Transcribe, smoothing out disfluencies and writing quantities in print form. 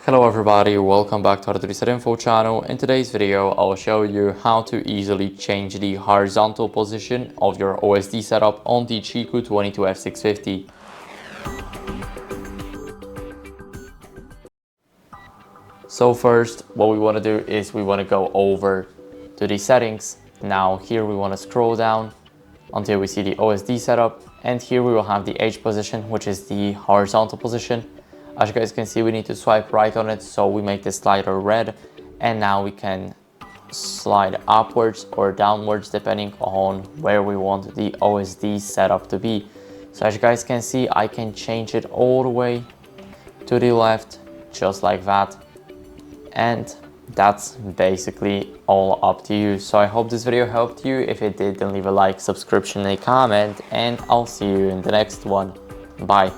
Hello everybody, welcome back to HardReset.Info channel. In today's video, I'll show you how to easily change the horizontal position of your OSD setup on the CHiQ 22F650. So first, what we want to do is we want to go over to the settings. Now here we want to scroll down until we see the OSD setup, and here we will have the H position, which is the horizontal position. As you guys can see, we need to swipe right on it, so we make the slider red, and now we can slide upwards or downwards depending on where we want the OSD setup to be. So as you guys can see, I can change it all the way to the left, just like that. And that's basically all up to you. So I hope this video helped you. If it did, then leave a like, subscription, and a comment, and I'll see you in the next one. Bye.